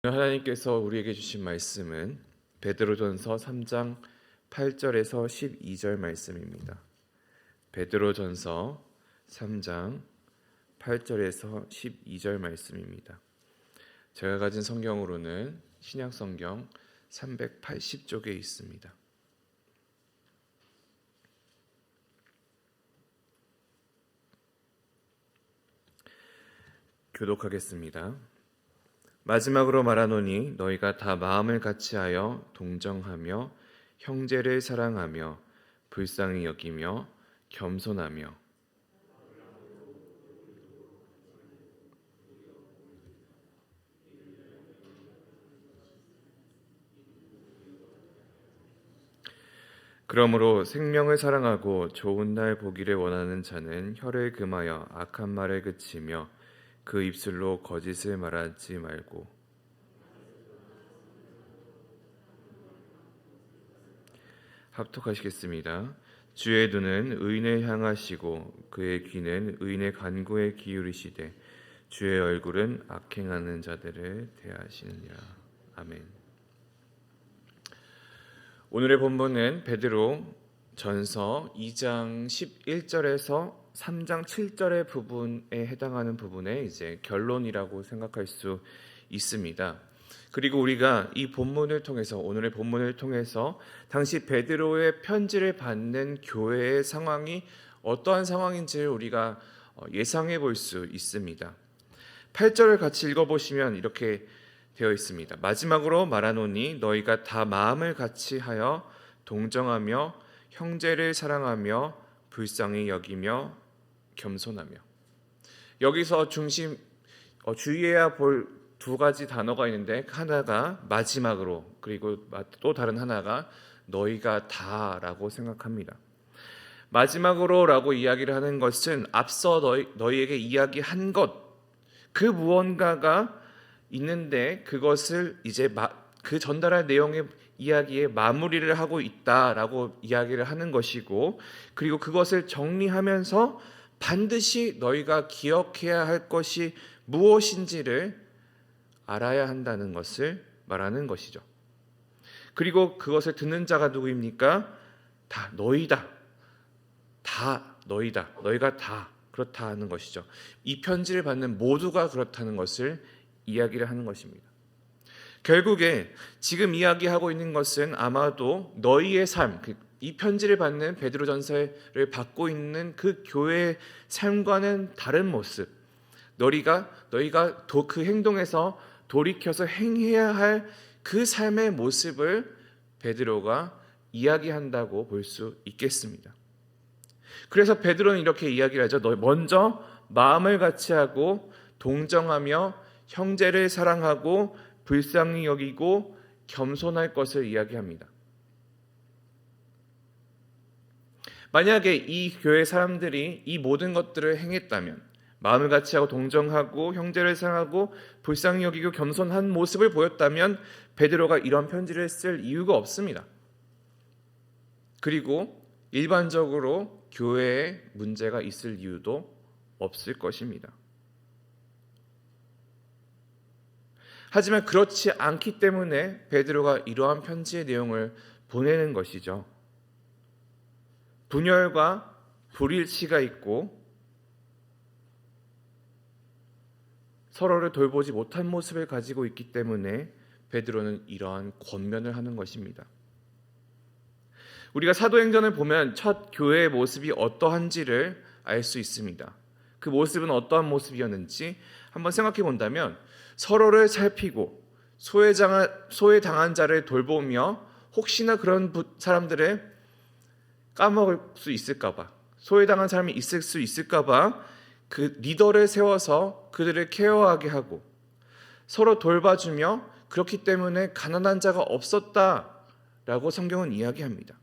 하나님께서 우리에게 주신 말씀은 베드로전서 3장 8절에서 12절 말씀입니다. 베드로전서 3장 8절에서 12절 말씀입니다. 제가 가진 성경으로는 신약성경 380쪽에 있습니다. 교독하겠습니다. 마지막으로 말하노니 너희가 다 마음을 같이하여 동정하며 형제를 사랑하며 불쌍히 여기며 겸손하며 그러므로 생명을 사랑하고 좋은 날 보기를 원하는 자는 혀를 금하여 악한 말을 그치며 그 입술로 거짓을 말하지 말고 합독하시겠습니다. 주의 눈은 의인을 향하시고 그의 귀는 의인의 간구에 기울이시되 주의 얼굴은 악행하는 자들을 대하시느니라. 아멘. 오늘의 본문은 베드로 전서 2장 11절에서 3장 7절의 부분에 해당하는 부분의 이제 결론이라고 생각할 수 있습니다. 그리고 우리가 이 본문을 통해서 오늘의 본문을 통해서 당시 베드로의 편지를 받는 교회의 상황이 어떠한 상황인지를 우리가 예상해 볼 수 있습니다. 8절을 같이 읽어보시면 이렇게 되어 있습니다. 마지막으로 말하노니 너희가 다 마음을 같이하여 동정하며 형제를 사랑하며 불쌍히 여기며 겸손하며. 여기서 주의해야 볼 두 가지 단어가 있는데 하나가 마지막으로, 그리고 또 다른 하나가 너희가 다라고 생각합니다. 마지막으로라고 이야기를 하는 것은 앞서 너희에게 이야기한 것, 그 무언가가 있는데 그것을 이제 그 전달할 내용의 이야기에 마무리를 하고 있다라고 이야기를 하는 것이고, 그리고 그것을 정리하면서 반드시 너희가 기억해야 할 것이 무엇인지를 알아야 한다는 것을 말하는 것이죠. 그리고 그것을 듣는 자가 누구입니까? 다 너희다. 다 너희다. 너희가 다 그렇다는 것이죠. 이 편지를 받는 모두가 그렇다는 것을 이야기를 하는 것입니다. 결국에 지금 이야기하고 있는 것은 아마도 너희의 삶, 이 편지를 받는 베드로전서를 받고 있는 그 교회의 삶과는 다른 모습, 너희가 그 행동에서 돌이켜서 행해야 할 그 삶의 모습을 베드로가 이야기한다고 볼 수 있겠습니다. 그래서 베드로는 이렇게 이야기를 하죠. 먼저 마음을 같이하고 동정하며 형제를 사랑하고 불쌍히 여기고 겸손할 것을 이야기합니다. 만약에 이 교회 사람들이 이 모든 것들을 행했다면, 마음을 같이하고 동정하고 형제를 사랑하고 불쌍히 여기고 겸손한 모습을 보였다면 베드로가 이런 편지를 쓸 이유가 없습니다. 그리고 일반적으로 교회에 문제가 있을 이유도 없을 것입니다. 하지만 그렇지 않기 때문에 베드로가 이러한 편지의 내용을 보내는 것이죠. 분열과 불일치가 있고 서로를 돌보지 못한 모습을 가지고 있기 때문에 베드로는 이러한 권면을 하는 것입니다. 우리가 사도행전을 보면 첫 교회의 모습이 어떠한지를 알 수 있습니다. 그 모습은 어떠한 모습이었는지 한번 생각해 본다면, 서로를 살피고 소외당한 자를 돌보며 혹시나 그런 사람들을 까먹을 수 있을까 봐, 소외당한 사람이 있을 수 있을까 봐 그 리더를 세워서 그들을 케어하게 하고 서로 돌봐주며, 그렇기 때문에 가난한 자가 없었다라고 성경은 이야기합니다.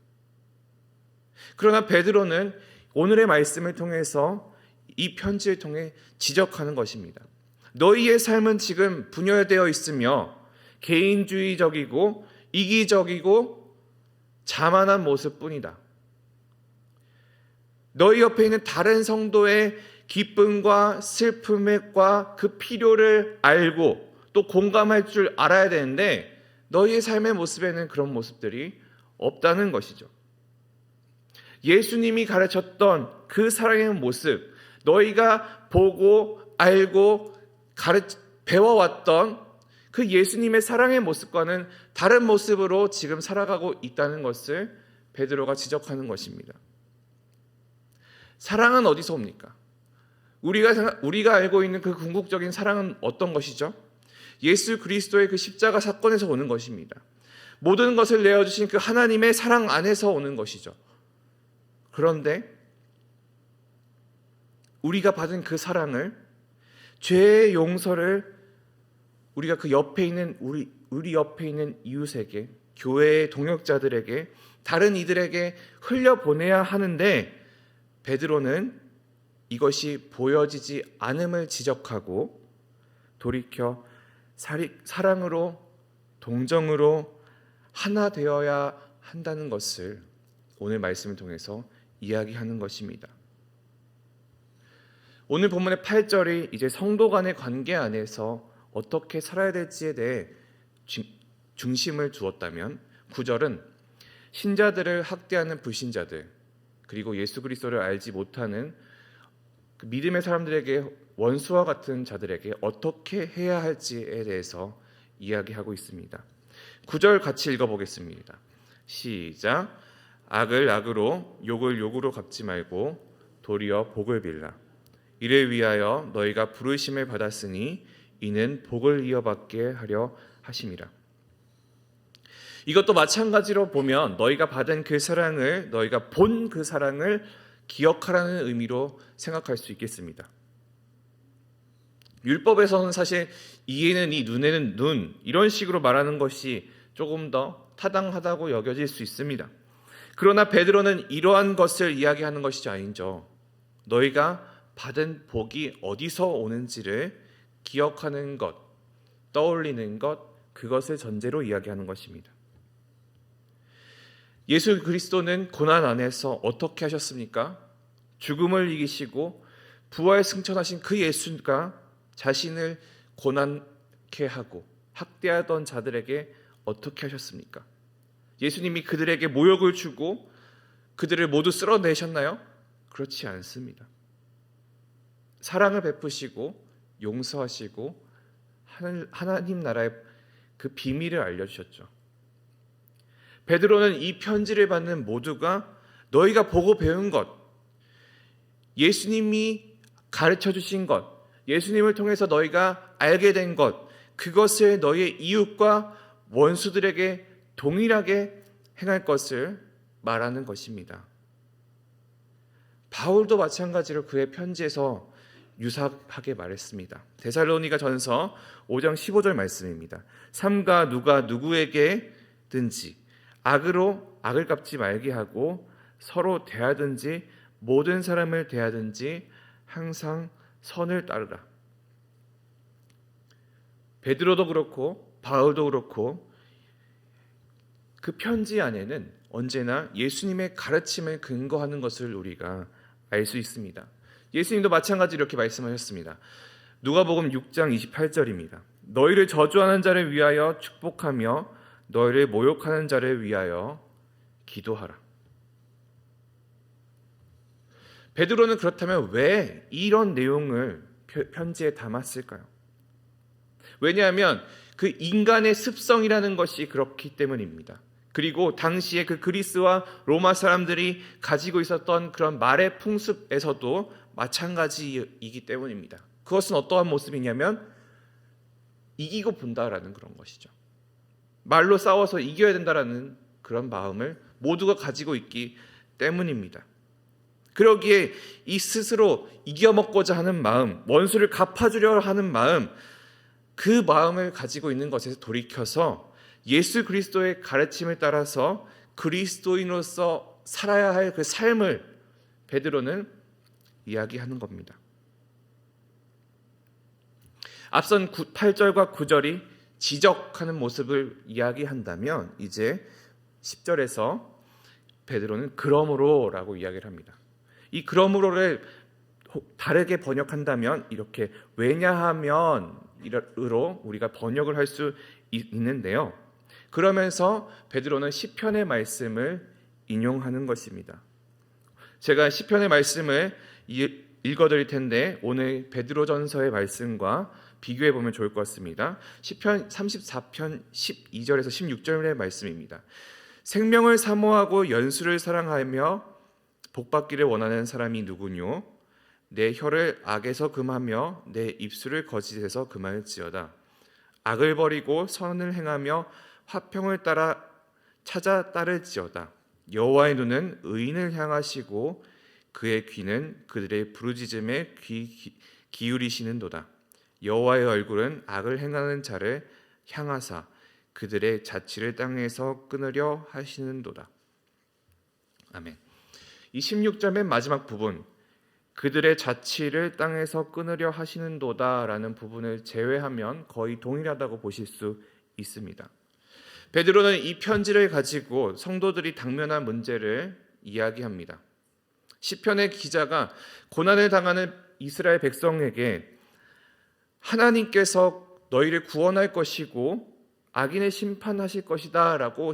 그러나 베드로는 오늘의 말씀을 통해서 이 편지를 통해 지적하는 것입니다. 너희의 삶은 지금 분열되어 있으며 개인주의적이고 이기적이고 자만한 모습뿐이다. 너희 옆에 있는 다른 성도의 기쁨과 슬픔과 그 필요를 알고 또 또 공감할 줄 알아야 되는데 너희의 삶의 모습에는 그런 모습들이 없다는 것이죠. 예수님이 가르쳤던 그 사랑의 모습, 너희가 보고 알고 배워왔던 그 예수님의 사랑의 모습과는 다른 모습으로 지금 살아가고 있다는 것을 베드로가 지적하는 것입니다. 사랑은 어디서 옵니까? 우리가 알고 있는 그 궁극적인 사랑은 어떤 것이죠? 예수 그리스도의 그 십자가 사건에서 오는 것입니다. 모든 것을 내어주신 그 하나님의 사랑 안에서 오는 것이죠. 그런데 우리가 받은 그 사랑을, 죄의 용서를 우리가 그 옆에 있는 우리 옆에 있는 이웃에게, 교회의 동역자들에게, 다른 이들에게 흘려보내야 하는데 베드로는 이것이 보여지지 않음을 지적하고 돌이켜 사랑으로, 동정으로 하나 되어야 한다는 것을 오늘 말씀을 통해서 이야기하는 것입니다. 오늘 본문의 8절이 이제 성도 간의 관계 안에서 어떻게 살아야 될지에 대해 중심을 두었다면 9절은 신자들을 학대하는 불신자들, 그리고 예수 그리스도를 알지 못하는 그 믿음의 사람들에게, 원수와 같은 자들에게 어떻게 해야 할지에 대해서 이야기하고 있습니다. 9절 같이 읽어보겠습니다. 시작. 악을 악으로, 욕을 욕으로 갚지 말고 도리어 복을 빌라. 이를 위하여 너희가 부르심을 받았으니 이는 복을 이어받게 하려 하심이라. 이것도 마찬가지로 보면 너희가 받은 그 사랑을, 너희가 본 그 사랑을 기억하라는 의미로 생각할 수 있겠습니다. 율법에서는 사실 이에는 이, 눈에는 눈, 이런 식으로 말하는 것이 조금 더 타당하다고 여겨질 수 있습니다. 그러나 베드로는 이러한 것을 이야기하는 것이 아니죠. 너희가 받은 복이 어디서 오는지를 기억하는 것, 떠올리는 것, 그것을 전제로 이야기하는 것입니다. 예수 그리스도는 고난 안에서 어떻게 하셨습니까? 죽음을 이기시고 부활 승천하신 그 예수가 자신을 고난케 하고 학대하던 자들에게 어떻게 하셨습니까? 예수님이 그들에게 모욕을 주고 그들을 모두 쓸어내셨나요? 그렇지 않습니다. 사랑을 베푸시고 용서하시고 하나님 나라의 그 비밀을 알려주셨죠. 베드로는 이 편지를 받는 모두가 너희가 보고 배운 것, 예수님이 가르쳐 주신 것, 예수님을 통해서 너희가 알게 된 것, 그것을 너희의 이웃과 원수들에게 동일하게 행할 것을 말하는 것입니다. 바울도 마찬가지로 그의 편지에서 유사하게 말했습니다. 데살로니가 전서 5장 15절 말씀입니다. 삼가 누가 누구에게든지 악으로 악을 갚지 말게 하고 서로 대하든지 모든 사람을 대하든지 항상 선을 따르라. 베드로도 그렇고 바울도 그렇고 그 편지 안에는 언제나 예수님의 가르침을 근거하는 것을 우리가 알 수 있습니다. 예수님도 마찬가지로 이렇게 말씀하셨습니다. 누가복음 6장 28절입니다. 너희를 저주하는 자를 위하여 축복하며 너희를 모욕하는 자를 위하여 기도하라. 베드로는 그렇다면 왜 이런 내용을 편지에 담았을까요? 왜냐하면 그 인간의 습성이라는 것이 그렇기 때문입니다. 그리고 당시에 그 그리스와 로마 사람들이 가지고 있었던 그런 말의 풍습에서도 마찬가지이기 때문입니다. 그것은 어떠한 모습이냐면 이기고 본다라는 그런 것이죠. 말로 싸워서 이겨야 된다라는 그런 마음을 모두가 가지고 있기 때문입니다. 그러기에 이 스스로 이겨먹고자 하는 마음, 원수를 갚아주려 하는 마음, 그 마음을 가지고 있는 것에서 돌이켜서 예수 그리스도의 가르침을 따라서 그리스도인으로서 살아야 할 그 삶을 베드로는 이야기하는 겁니다. 앞선 8절과 9절이 지적하는 모습을 이야기한다면 이제 10절에서 베드로는 그러므로라고 이야기를 합니다. 이 그러므로를 다르게 번역한다면 이렇게 왜냐하면 것으로 우리가 번역을 할 수 있는데요. 그러면서 베드로는 시편의 말씀을 인용하는 것입니다. 제가 시편의 말씀을 읽어드릴 텐데 오늘 베드로전서의 말씀과 비교해 보면 좋을 것 같습니다. 시편 34편 12절에서 16절의 말씀입니다. 생명을 사모하고 연수를 사랑하며 복받기를 원하는 사람이 누구뇨? 내 혀를 악에서 금하며 내 입술을 거짓에서 금할지어다. 악을 버리고 선을 행하며 화평을 찾아 따를지어다. 여호와의 눈은 의인을 향하시고 그의 귀는 그들의 부르짖음에 기울이시는도다. 여호와의 얼굴은 악을 행하는 자를 향하사 그들의 자취를 땅에서 끊으려 하시는도다. 아멘. 이 16절 맨 마지막 부분, 그들의 자취를 땅에서 끊으려 하시는도다라는 부분을 제외하면 거의 동일하다고 보실 수 있습니다. 베드로는 이 편지를 가지고 성도들이 당면한 문제를 이야기합니다. 시편의 기자가 고난을 당하는 이스라엘 백성에게 하나님께서 너희를 구원할 것이고 악인을 심판하실 것이다 라고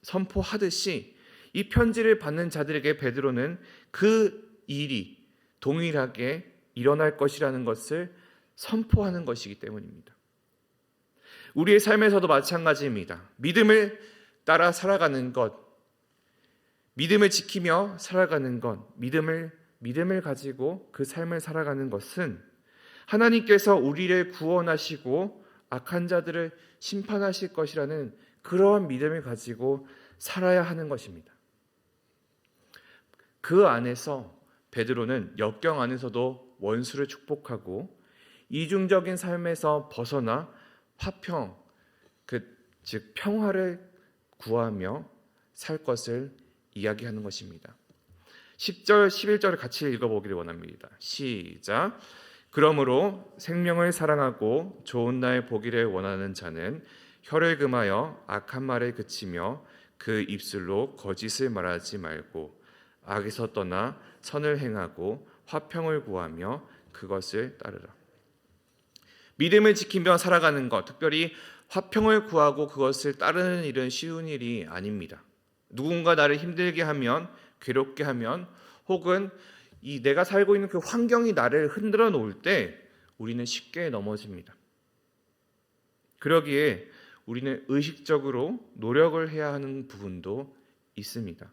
선포하듯이 이 편지를 받는 자들에게 베드로는 그 일이 동일하게 일어날 것이라는 것을 선포하는 것이기 때문입니다. 우리의 삶에서도 마찬가지입니다. 믿음을 따라 살아가는 것, 믿음을 지키며 살아가는 것, 믿음을 가지고 그 삶을 살아가는 것은 하나님께서 우리를 구원하시고 악한 자들을 심판하실 것이라는 그러한 믿음을 가지고 살아야 하는 것입니다. 그 안에서 베드로는 역경 안에서도 원수를 축복하고 이중적인 삶에서 벗어나 화평, 즉 평화를 구하며 살 것을 이야기하는 것입니다. 10절, 11절을 같이 읽어보기를 원합니다. 시작. 그러므로 생명을 사랑하고 좋은 날 보기를 원하는 자는 혀를 금하여 악한 말을 그치며 그 입술로 거짓을 말하지 말고 악에서 떠나 선을 행하고 화평을 구하며 그것을 따르라. 믿음을 지키며 살아가는 것, 특별히 화평을 구하고 그것을 따르는 일은 쉬운 일이 아닙니다. 누군가 나를 힘들게 하면, 괴롭게 하면, 혹은 내가 살고 있는 그 환경이 나를 흔들어 놓을 때 우리는 쉽게 넘어집니다. 그러기에 우리는 의식적으로 노력을 해야 하는 부분도 있습니다.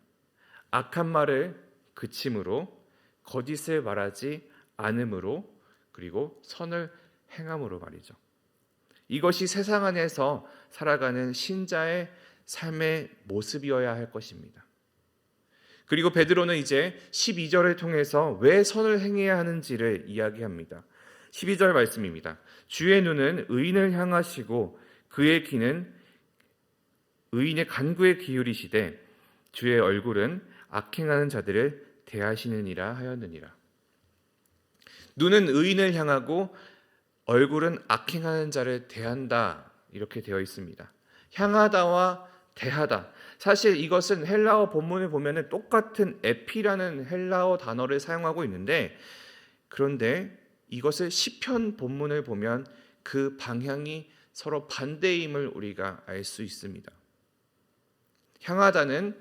악한 말을 그침으로, 거짓을 말하지 않음으로, 그리고 선을 행함으로 말이죠. 이것이 세상 안에서 살아가는 신자의 삶의 모습이어야 할 것입니다. 그리고 베드로는 이제 12절을 통해서 왜 선을 행해야 하는지를 이야기합니다. 12절 말씀입니다. 주의 눈은 의인을 향하시고 그의 귀는 의인의 간구에 기울이시되 주의 얼굴은 악행하는 자들을 대하시느니라 하였느니라. 눈은 의인을 향하고 얼굴은 악행하는 자를 대한다, 이렇게 되어 있습니다. 향하다와 대하다. 사실 이것은 헬라어 본문을 보면 똑같은 에피라는 헬라어 단어를 사용하고 있는데, 그런데 이것을 시편 본문을 보면 그 방향이 서로 반대임을 우리가 알 수 있습니다. 향하다는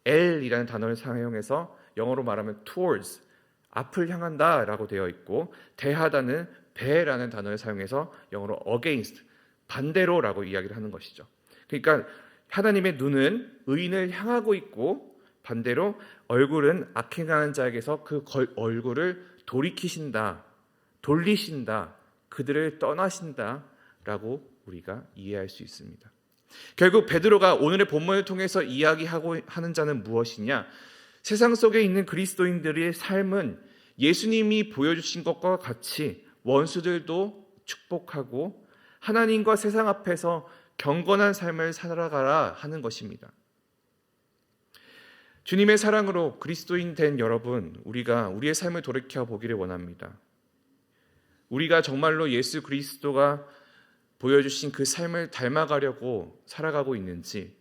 L이라는 단어를 사용해서 영어로 말하면 towards, 앞을 향한다라고 되어 있고, 대하다는 배라는 단어를 사용해서 영어로 against, 반대로라고 이야기를 하는 것이죠. 그러니까 하나님의 눈은 의인을 향하고 있고 반대로 얼굴은 악행하는 자에게서 그 얼굴을 돌리신다, 그들을 떠나신다라고 우리가 이해할 수 있습니다. 결국 베드로가 오늘의 본문을 통해서 이야기하고 하는 자는 무엇이냐? 세상 속에 있는 그리스도인들의 삶은 예수님이 보여주신 것과 같이 원수들도 축복하고 하나님과 세상 앞에서 경건한 삶을 살아가라 하는 것입니다. 주님의 사랑으로 그리스도인 된 여러분, 우리가 우리의 삶을 돌이켜 보기를 원합니다. 우리가 정말로 예수 그리스도가 보여주신 그 삶을 닮아가려고 살아가고 있는지,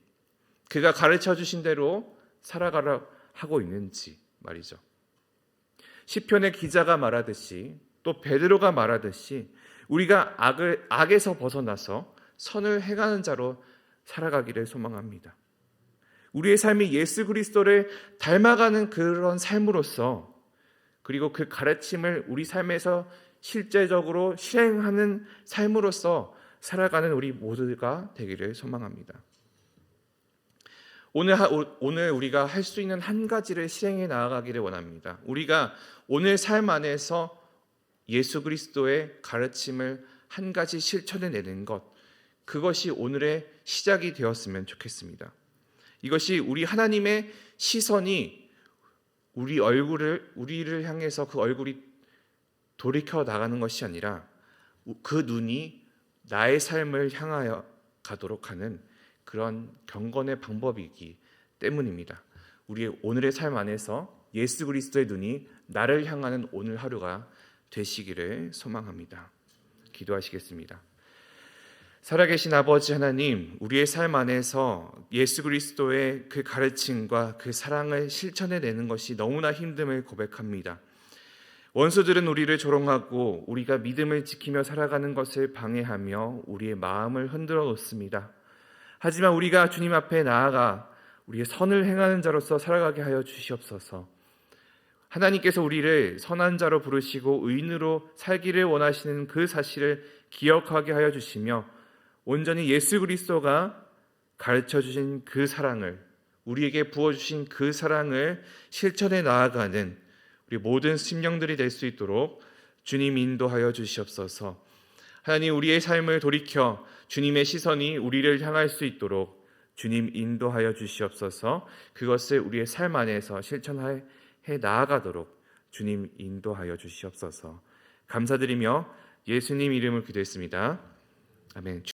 그가 가르쳐 주신 대로 살아가려 하고 있는지 말이죠. 시편의 기자가 말하듯이, 또 베드로가 말하듯이 우리가 악에서 벗어나서 선을 행하는 자로 살아가기를 소망합니다. 우리의 삶이 예수 그리스도를 닮아가는 그런 삶으로서, 그리고 그 가르침을 우리 삶에서 실제적으로 실행하는 삶으로서 살아가는 우리 모두가 되기를 소망합니다. 오늘 우리가 할 수 있는 한 가지를 실행해 나아가기를 원합니다. 우리가 오늘 삶 안에서 예수 그리스도의 가르침을 한 가지 실천해내는 것, 그것이 오늘의 시작이 되었으면 좋겠습니다. 이것이 우리 하나님의 시선이 우리를 향해서 그 얼굴이 돌이켜 나가는 것이 아니라 그 눈이 나의 삶을 향하여 가도록 하는 그런 경건의 방법이기 때문입니다. 우리의 오늘의 삶 안에서 예수 그리스도의 눈이 나를 향하는 오늘 하루가 되시기를 소망합니다. 기도하시겠습니다. 살아계신 아버지 하나님, 우리의 삶 안에서 예수 그리스도의 그 가르침과 그 사랑을 실천해내는 것이 너무나 힘듦을 고백합니다. 원수들은 우리를 조롱하고 우리가 믿음을 지키며 살아가는 것을 방해하며 우리의 마음을 흔들어 놓습니다. 하지만 우리가 주님 앞에 나아가 우리의 선을 행하는 자로서 살아가게 하여 주시옵소서. 하나님께서 우리를 선한 자로 부르시고 의인으로 살기를 원하시는 그 사실을 기억하게 하여 주시며 온전히 예수 그리스도가 가르쳐 주신 그 사랑을, 우리에게 부어주신 그 사랑을 실천해 나아가는 우리 모든 심령들이 될 수 있도록 주님 인도하여 주시옵소서. 하나님, 우리의 삶을 돌이켜 주님의 시선이 우리를 향할 수 있도록 주님 인도하여 주시옵소서. 그것을 우리의 삶 안에서 실천해 나아가도록 주님 인도하여 주시옵소서. 감사드리며 예수님 이름을 기도했습니다. 아멘.